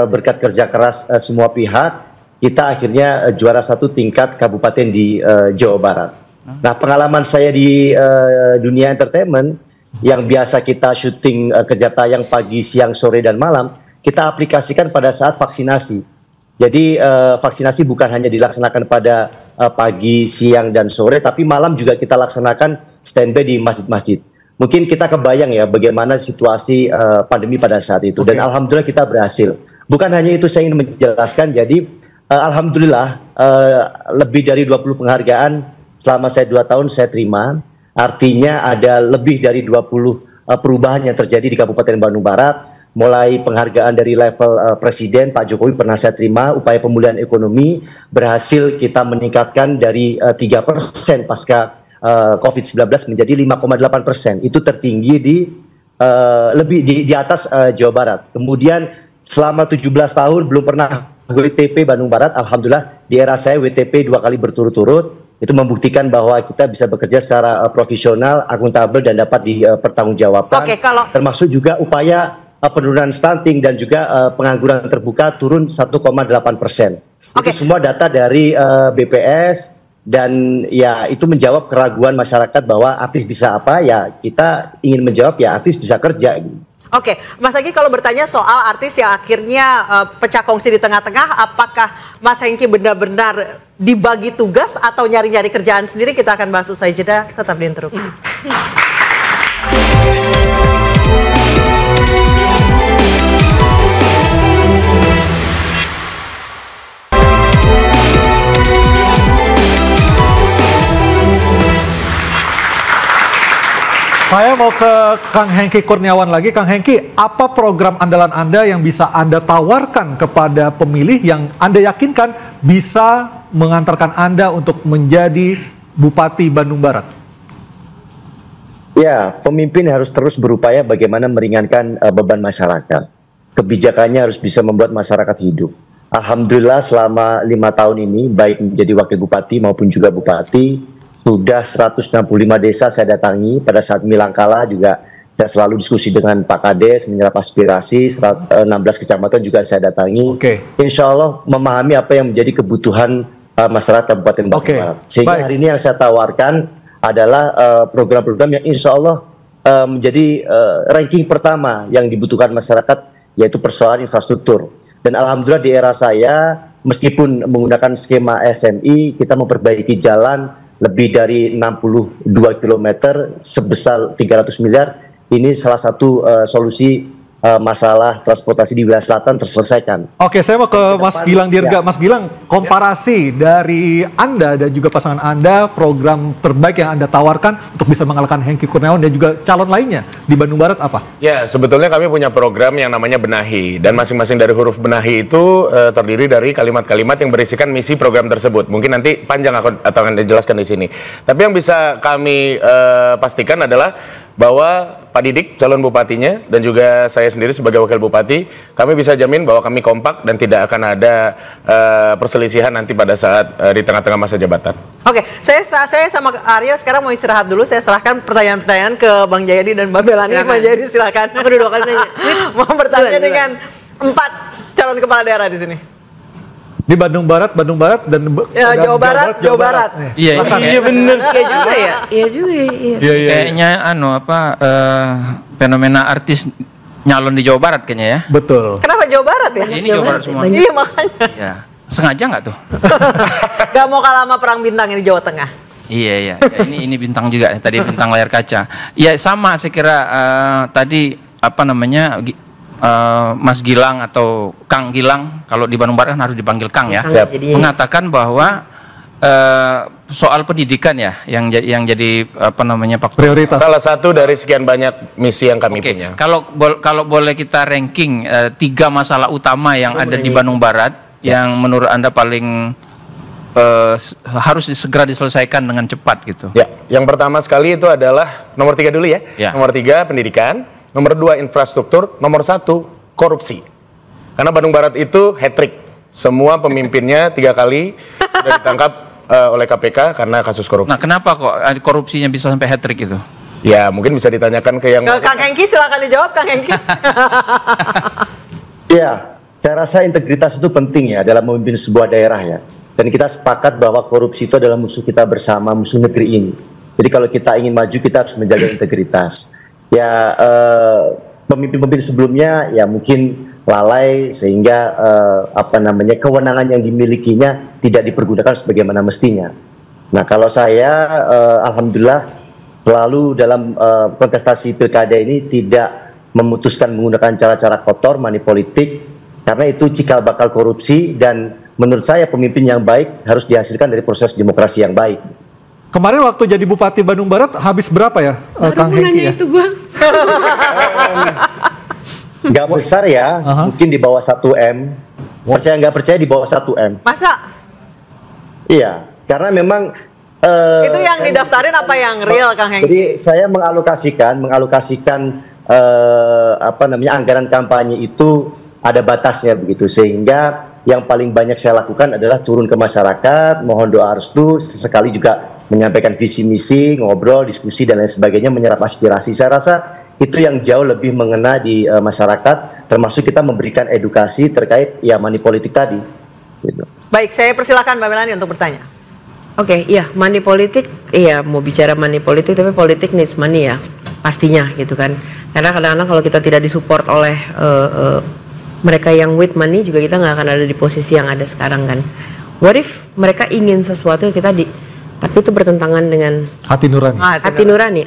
berkat kerja keras semua pihak, kita akhirnya juara 1 tingkat kabupaten di Jawa Barat. Nah pengalaman saya di dunia entertainment yang biasa kita syuting kerja tayang pagi, siang, sore, dan malam, kita aplikasikan pada saat vaksinasi. Jadi vaksinasi bukan hanya dilaksanakan pada pagi, siang, dan sore, tapi malam juga kita laksanakan standby di masjid-masjid. Mungkin kita kebayang ya bagaimana situasi pandemi pada saat itu. Dan alhamdulillah kita berhasil. Bukan hanya itu saya ingin menjelaskan, jadi alhamdulillah lebih dari 20 penghargaan selama saya 2 tahun saya terima, artinya ada lebih dari 20 perubahan yang terjadi di Kabupaten Bandung Barat, mulai penghargaan dari level Presiden, Pak Jokowi pernah saya terima, upaya pemulihan ekonomi berhasil kita meningkatkan dari 3% pasca COVID-19 menjadi 5,8%, itu tertinggi lebih di atas Jawa Barat. Kemudian selama 17 tahun belum pernah WTP Bandung Barat, alhamdulillah di era saya WTP 2 kali berturut-turut. Itu membuktikan bahwa kita bisa bekerja secara profesional, akuntabel, dan dapat dipertanggungjawabkan. Termasuk juga upaya penurunan stunting dan juga pengangguran terbuka turun 1,8%. Itu semua data dari BPS, dan ya itu menjawab keraguan masyarakat bahwa artis bisa apa, ya kita ingin menjawab ya artis bisa kerja. Oke, Mas Hengki kalau bertanya soal artis yang akhirnya pecah kongsi di tengah-tengah, apakah Mas Hengki benar-benar dibagi tugas atau nyari-nyari kerjaan sendiri? Kita akan bahas usai jeda, tetap di Interupsi. Saya mau ke Kang Hengki Kurniawan lagi. Kang Hengki, apa program andalan Anda yang bisa Anda tawarkan kepada pemilih yang Anda yakinkan bisa mengantarkan Anda untuk menjadi Bupati Bandung Barat? Ya, pemimpin harus terus berupaya bagaimana meringankan beban masyarakat. Kebijakannya harus bisa membuat masyarakat hidup. Alhamdulillah selama 5 tahun ini, baik menjadi wakil bupati maupun juga bupati, sudah 165 desa saya datangi. Pada saat Milangkala juga saya selalu diskusi dengan Pak Kades, menyerap aspirasi. 16 kecamatan juga saya datangi. Insya Allah memahami apa yang menjadi kebutuhan masyarakat Kabupaten Bandung Barat. Sehingga hari ini yang saya tawarkan adalah program-program yang insya Allah menjadi ranking pertama yang dibutuhkan masyarakat, yaitu persoalan infrastruktur. Dan alhamdulillah di era saya, meskipun menggunakan skema SMI, kita memperbaiki jalan lebih dari 62 km sebesar 300 miliar. Ini salah satu solusi masalah transportasi di wilayah selatan terselesaikan. Oke, saya mau ke Mas Gilang Dirga. Mas Gilang, komparasi dari Anda dan juga pasangan Anda, program terbaik yang Anda tawarkan untuk bisa mengalahkan Hengki Kurniawan dan juga calon lainnya di Bandung Barat apa? Ya, sebetulnya kami punya program yang namanya Benahi, dan masing-masing dari huruf Benahi itu terdiri dari kalimat-kalimat yang berisikan misi program tersebut. Mungkin nanti panjang atau akan dijelaskan di sini. Tapi yang bisa kami pastikan adalah bahwa Pak Didik, calon bupatinya, dan juga saya sendiri sebagai wakil bupati, kami bisa jamin bahwa kami kompak dan tidak akan ada perselisihan nanti pada saat di tengah-tengah masa jabatan. Oke, saya sama Aryo sekarang mau istirahat dulu. Saya serahkan pertanyaan-pertanyaan ke Bang Jayadi dan Mbak Belani. Bang Jayadi silakan. Aku dua kali nanya. Mau bertanya dengan 4 calon kepala daerah di sini. Di Bandung Barat dan Jawa Barat. Iya bener. Iya juga ya. Iya juga. Iya. Kayaknya fenomena artis nyalon di Jawa Barat kayaknya ya. Betul. Kenapa Jawa Barat ya? Ini Jawa Barat semua. Iya makanya. Ya. Sengaja nggak tuh? Gak mau kalah sama perang bintang ini Jawa Tengah. Iya. Ini bintang juga. Tadi bintang layar kaca. Ya sama saya kira tadi Mas Gilang atau Kang Gilang, kalau di Bandung Barat kan harus dipanggil Kang ya, mengatakan bahwa soal pendidikan ya yang jadi prioritas. Salah satu dari sekian banyak misi yang kami punya. Kalau boleh kita ranking 3 masalah utama yang ada di Bandung Barat yang menurut Anda paling harus segera diselesaikan dengan cepat gitu. Ya, yang pertama sekali itu adalah nomor 3 dulu ya. Nomor 3 pendidikan. Nomor 2 infrastruktur, nomor 1 korupsi. Karena Bandung Barat itu hat-trick. Semua pemimpinnya 3 kali sudah ditangkap oleh KPK karena kasus korupsi. Nah, kenapa kok korupsinya bisa sampai hat-trick itu? Ya, mungkin bisa ditanyakan ke yang... Kang Hengki, silakan dijawab Kang Hengki. Ya, saya rasa integritas itu penting ya dalam memimpin sebuah daerah ya. Dan kita sepakat bahwa korupsi itu adalah musuh kita bersama, musuh negeri ini. Jadi kalau kita ingin maju, kita harus menjaga integritas. Ya, pemimpin-pemimpin sebelumnya ya mungkin lalai sehingga kewenangan yang dimilikinya tidak dipergunakan sebagaimana mestinya. Nah, kalau saya alhamdulillah selalu dalam kontestasi pilkada ini tidak memutuskan menggunakan cara-cara kotor, money politik, karena itu cikal bakal korupsi, dan menurut saya pemimpin yang baik harus dihasilkan dari proses demokrasi yang baik. Kemarin waktu jadi Bupati Bandung Barat habis berapa ya, Kang Hengki ya? Itu gua. Nggak besar ya, mungkin di bawah 1 M. Percaya nggak percaya di bawah 1 M. Masa? Iya, karena memang itu yang didaftarin apa yang real, Kang Hengki? Jadi saya mengalokasikan anggaran kampanye itu ada batasnya begitu, sehingga yang paling banyak saya lakukan adalah turun ke masyarakat, mohon doa restu, sesekali juga menyampaikan visi misi, ngobrol, diskusi dan lain sebagainya, menyerap aspirasi. Saya rasa itu yang jauh lebih mengena di masyarakat, termasuk kita memberikan edukasi terkait ya money politik tadi. Gitu. Baik, saya persilakan Mbak Melani untuk bertanya. Oke, iya, money politik, iya mau bicara money politik, tapi politik needs money ya, pastinya gitu kan. Karena kadang-kadang kalau kita tidak disupport oleh mereka yang with money, juga kita nggak akan ada di posisi yang ada sekarang kan. What if mereka ingin sesuatu tapi itu bertentangan dengan hati nurani,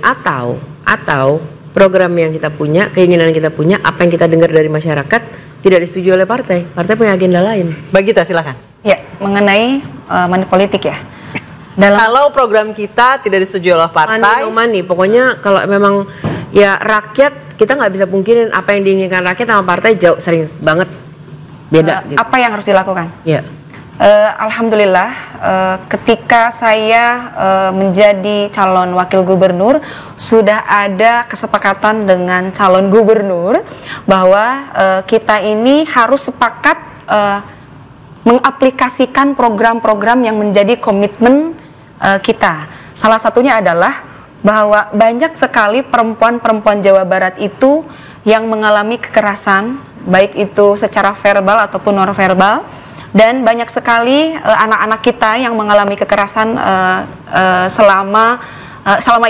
atau program yang kita punya, keinginan kita punya, apa yang kita dengar dari masyarakat tidak disetujui oleh partai punya agenda lain. Mbak Gita silakan. Ya, mengenai money politik ya. Kalau program kita tidak disetujui oleh partai, money, pokoknya kalau memang ya rakyat, kita nggak bisa pungkirin apa yang diinginkan rakyat sama partai jauh sering banget beda. Gitu. Apa yang harus dilakukan? Ya. Alhamdulillah ketika saya menjadi calon wakil gubernur sudah ada kesepakatan dengan calon gubernur bahwa kita ini harus sepakat mengaplikasikan program-program yang menjadi komitmen kita. Salah satunya adalah bahwa banyak sekali perempuan-perempuan Jawa Barat itu yang mengalami kekerasan, baik itu secara verbal ataupun non verbal. Dan banyak sekali anak-anak kita yang mengalami kekerasan selama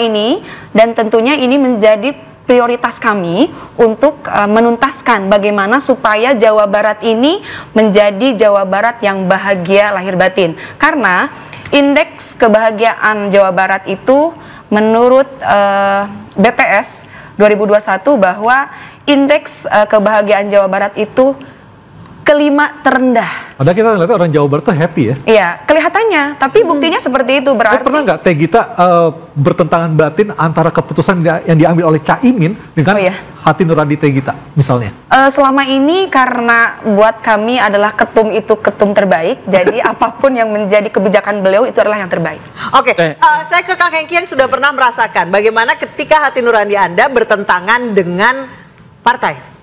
ini, dan tentunya ini menjadi prioritas kami untuk menuntaskan bagaimana supaya Jawa Barat ini menjadi Jawa Barat yang bahagia lahir batin. Karena indeks kebahagiaan Jawa Barat itu menurut BPS 2021 bahwa indeks kebahagiaan Jawa Barat itu kelima terendah. Padahal kita ngeliat orang Jawa Barat tuh happy ya. Iya, kelihatannya, tapi buktinya seperti itu. Berarti pernah nggak Teh Gita bertentangan batin antara keputusan yang diambil oleh Caimin dengan hati nurani Teh Gita misalnya? Selama ini karena buat kami adalah ketum itu ketum terbaik, jadi apapun yang menjadi kebijakan beliau itu adalah yang terbaik. Oke, saya ke Kang Hengki yang sudah pernah merasakan bagaimana ketika hati nurani Anda bertentangan dengan partai.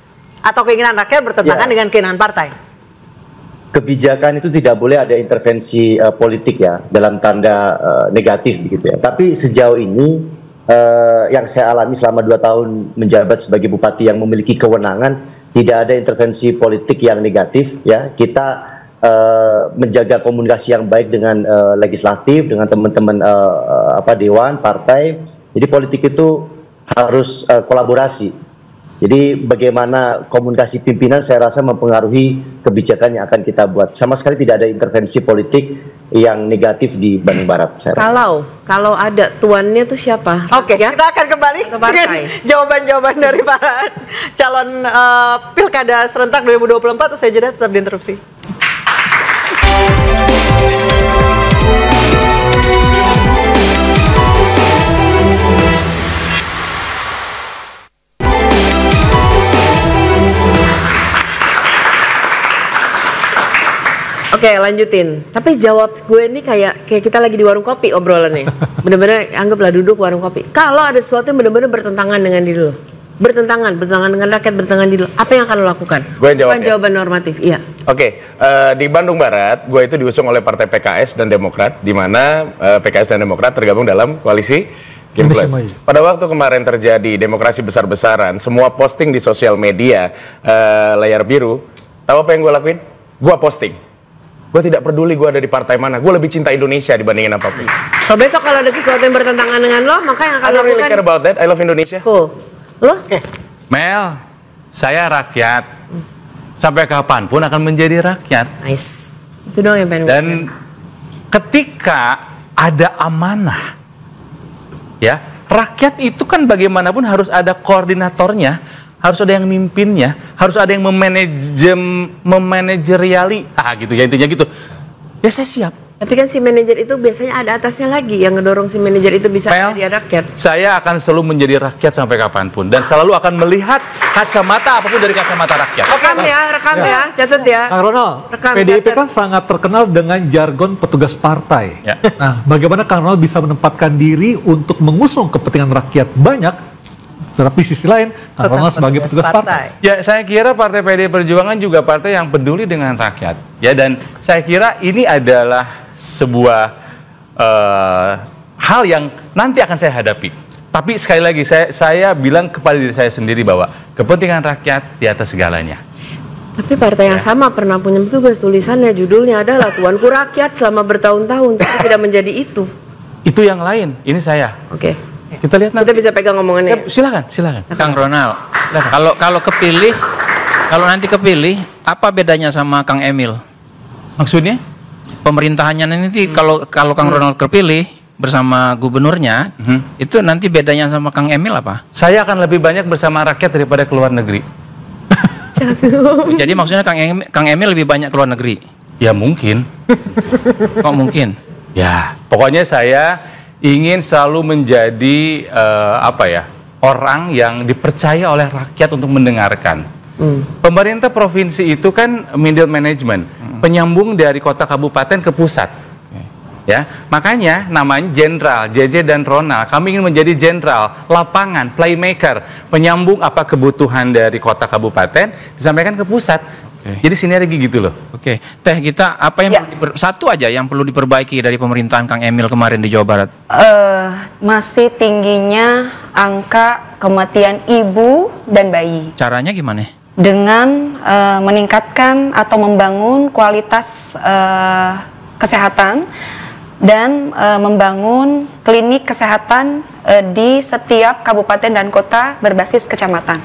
Atau keinginan rakyat bertentangan dengan keinginan partai? Kebijakan itu tidak boleh ada intervensi politik ya, dalam tanda negatif begitu ya. Tapi sejauh ini yang saya alami selama 2 tahun menjabat sebagai bupati yang memiliki kewenangan, tidak ada intervensi politik yang negatif ya. Kita menjaga komunikasi yang baik dengan legislatif, dengan teman-teman dewan, partai. Jadi politik itu harus kolaborasi. Jadi bagaimana komunikasi pimpinan saya rasa mempengaruhi kebijakan yang akan kita buat. Sama sekali tidak ada intervensi politik yang negatif di Bandung Barat. Kalau ada tuannya tuh siapa? Oke, kita akan kembali dengan jawaban-jawaban dari para calon pilkada serentak 2024. Saya jeda, tetap diinterupsi. Oke, lanjutin. Tapi jawab gue ini kayak kita lagi di warung kopi obrolannya. Bener-bener anggaplah duduk warung kopi. Kalau ada sesuatu yang bener-bener bertentangan dengan diri lo, bertentangan dengan rakyat, bertentangan diri lo, apa yang akan lo lakukan? Gue jawab. Jawaban normatif, iya. Oke, di Bandung Barat, gue itu diusung oleh partai PKS dan Demokrat, di mana PKS dan Demokrat tergabung dalam koalisi Kim Plus. Pada waktu kemarin terjadi demokrasi besar-besaran, semua posting di sosial media layar biru, tahu apa yang gue lakuin? Gue posting. Gue tidak peduli gue ada di partai mana, gue lebih cinta Indonesia dibandingin apapun. So besok kalau ada sesuatu yang bertentangan dengan lo, maka yang akan I don't really care about that. I love Indonesia. Cool. Lo? Mel, saya rakyat. Sampai kapanpun akan menjadi rakyat. Nice. Itu dong yang pengen. Dan ketika ada amanah, ya rakyat itu kan bagaimanapun harus ada koordinatornya. Harus ada yang mimpinnya, harus ada yang memanajeriali, gitu ya, intinya gitu. Ya saya siap. Tapi kan si manajer itu biasanya ada atasnya lagi yang ngedorong si manajer itu bisa jadi rakyat. Saya akan selalu menjadi rakyat sampai kapanpun dan selalu akan melihat kacamata apapun dari kacamata rakyat. Rekam ya, catat ya. Kang Ronald, PDIP kan sangat terkenal dengan jargon petugas partai. Ya. Nah, bagaimana Kang Ronald bisa menempatkan diri untuk mengusung kepentingan rakyat banyak? Tetapi sisi lain, Kang Ronald sebagai petugas partai. Ya, saya kira Partai PDI Perjuangan juga partai yang peduli dengan rakyat. Ya, dan saya kira ini adalah sebuah hal yang nanti akan saya hadapi. Tapi sekali lagi, saya bilang kepada diri saya sendiri bahwa kepentingan rakyat di atas segalanya. Tapi partai yang sama pernah punya petugas, tulisannya judulnya adalah Tuanku Rakyat selama bertahun-tahun, tapi tidak menjadi itu. Itu yang lain, ini saya. Oke. Kita lihat nanti. Kita bisa pegang omongannya. Silakan. Kang Ronald, kalau nanti kepilih, apa bedanya sama Kang Emil? Maksudnya? Pemerintahannya nanti kalau Kang Ronald terpilih bersama gubernurnya, itu nanti bedanya sama Kang Emil apa? Saya akan lebih banyak bersama rakyat daripada ke luar negeri. Jadi maksudnya Kang Emil lebih banyak ke luar negeri? Ya mungkin. Kok mungkin? Ya, pokoknya saya ingin selalu menjadi orang yang dipercaya oleh rakyat untuk mendengarkan. Pemerintah provinsi itu kan middle management, penyambung dari kota kabupaten ke pusat. Ya, makanya namanya jenderal, JJ dan Ronald. Kami ingin menjadi jenderal, lapangan, playmaker, penyambung apa kebutuhan dari kota kabupaten disampaikan ke pusat. Jadi sinergi gitu loh. Teh Gita, apa yang satu aja yang perlu diperbaiki dari pemerintahan Kang Emil kemarin di Jawa Barat? Masih tingginya angka kematian ibu dan bayi. Caranya gimana? Dengan meningkatkan atau membangun kualitas kesehatan dan membangun klinik kesehatan di setiap kabupaten dan kota berbasis kecamatan.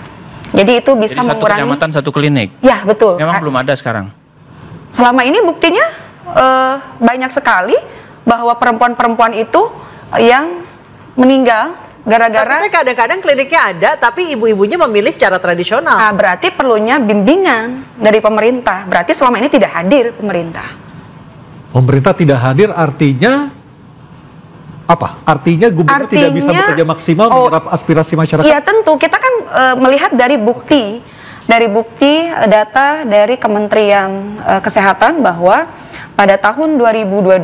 Jadi itu bisa mengurangi. Satu kecamatan satu klinik. Ya betul. Memang belum ada sekarang. Selama ini buktinya banyak sekali bahwa perempuan-perempuan itu yang meninggal Gara-gara tapi kadang-kadang kliniknya ada, tapi ibu-ibunya memilih secara tradisional. Nah, berarti perlunya bimbingan dari pemerintah. Berarti selama ini tidak hadir pemerintah. Pemerintah tidak hadir artinya apa? Artinya gubernur tidak bisa bekerja maksimal menyerap aspirasi masyarakat? Iya tentu, kita kan melihat dari bukti data dari Kementerian Kesehatan bahwa pada tahun 2022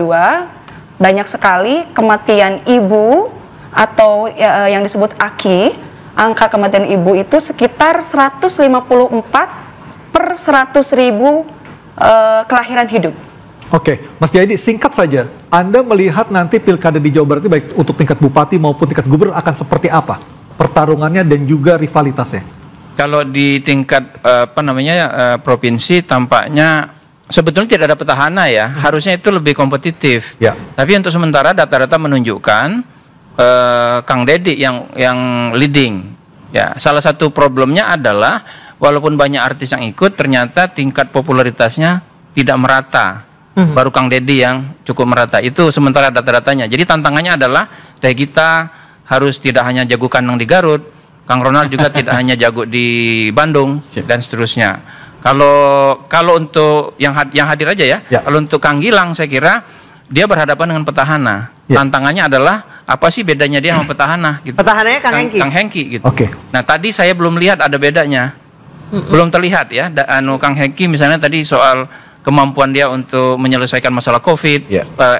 banyak sekali kematian ibu atau yang disebut AKI, angka kematian ibu itu sekitar 154 per 100.000 kelahiran hidup. Oke, Mas Jayadi, singkat saja, Anda melihat nanti pilkada di Jawa Barat ini baik untuk tingkat bupati maupun tingkat gubernur akan seperti apa pertarungannya dan juga rivalitasnya? Kalau di tingkat provinsi tampaknya sebetulnya tidak ada petahana ya, harusnya itu lebih kompetitif. Ya. Tapi untuk sementara data-data menunjukkan Kang Deddy yang leading. Ya, salah satu problemnya adalah walaupun banyak artis yang ikut, ternyata tingkat popularitasnya tidak merata. Baru Kang Deddy yang cukup merata. Itu sementara data-datanya. Jadi tantangannya adalah Teh Gita harus tidak hanya jago kandang di Garut, Kang Ronald juga tidak hanya jago di Bandung dan seterusnya. Kalau untuk yang hadir aja ya. Kalau untuk Kang Gilang saya kira dia berhadapan dengan petahana. Tantangannya adalah apa sih bedanya dia sama petahana gitu. Petahananya Kang Hengki gitu. Nah, tadi saya belum lihat ada bedanya. Belum terlihat ya. Kang Hengki misalnya tadi soal kemampuan dia untuk menyelesaikan masalah COVID,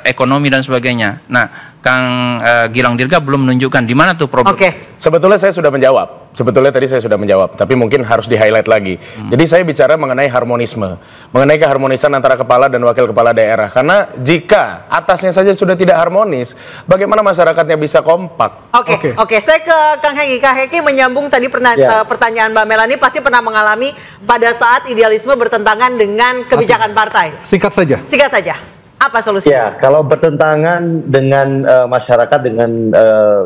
ekonomi dan sebagainya. Nah, Kang Gilang Dirga belum menunjukkan di mana tuh problem. Sebetulnya saya sudah menjawab. Sebetulnya tadi saya sudah menjawab, tapi mungkin harus di-highlight lagi. Jadi saya bicara mengenai harmonisme, mengenai keharmonisan antara kepala dan wakil kepala daerah. Karena jika atasnya saja sudah tidak harmonis, bagaimana masyarakatnya bisa kompak? Oke, saya ke Kang Hengki. Kang Hengki menyambung tadi pertanyaan Mbak Melani, pasti pernah mengalami pada saat idealisme bertentangan dengan kebijakan partai. Singkat saja. Singkat saja. Apa solusinya? Ya, kalau bertentangan dengan masyarakat, dengan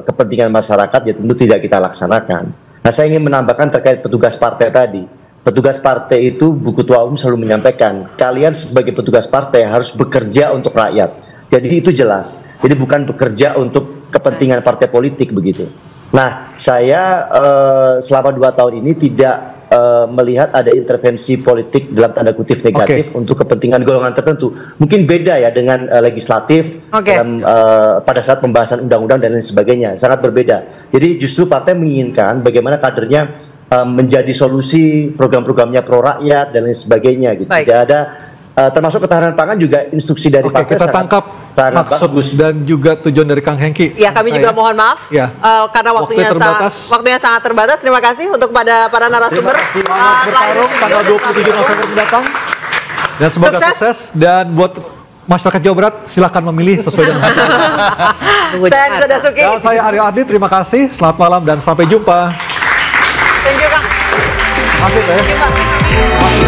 kepentingan masyarakat, ya tentu tidak kita laksanakan. Nah, saya ingin menambahkan terkait petugas partai tadi. Petugas partai itu, Bu Ketua Umum selalu menyampaikan, kalian sebagai petugas partai harus bekerja untuk rakyat. Jadi itu jelas. Jadi bukan bekerja untuk kepentingan partai politik begitu. Nah, saya selama 2 tahun ini tidak melihat ada intervensi politik dalam tanda kutip negatif untuk kepentingan golongan tertentu. Mungkin beda ya dengan legislatif dalam, pada saat pembahasan undang-undang dan lain sebagainya, sangat berbeda. Jadi justru partai menginginkan bagaimana kadernya menjadi solusi program-programnya pro rakyat dan lain sebagainya gitu. Tidak ada termasuk ketahanan pangan juga instruksi dari partai. Kita tangkap maksud dan juga tujuan dari Kang Hengki. Ya, kami juga mohon maaf karena waktunya sangat terbatas. Terima kasih untuk para narasumber. Bertarung tanggal 27 November mendatang. Dan semoga sukses. Dan buat masyarakat Jawa Barat silahkan memilih sesuai dengan hati. Dan saya Aryo Ardi, terima kasih. Selamat malam dan sampai jumpa. Thank you, Kang. Terima kasih.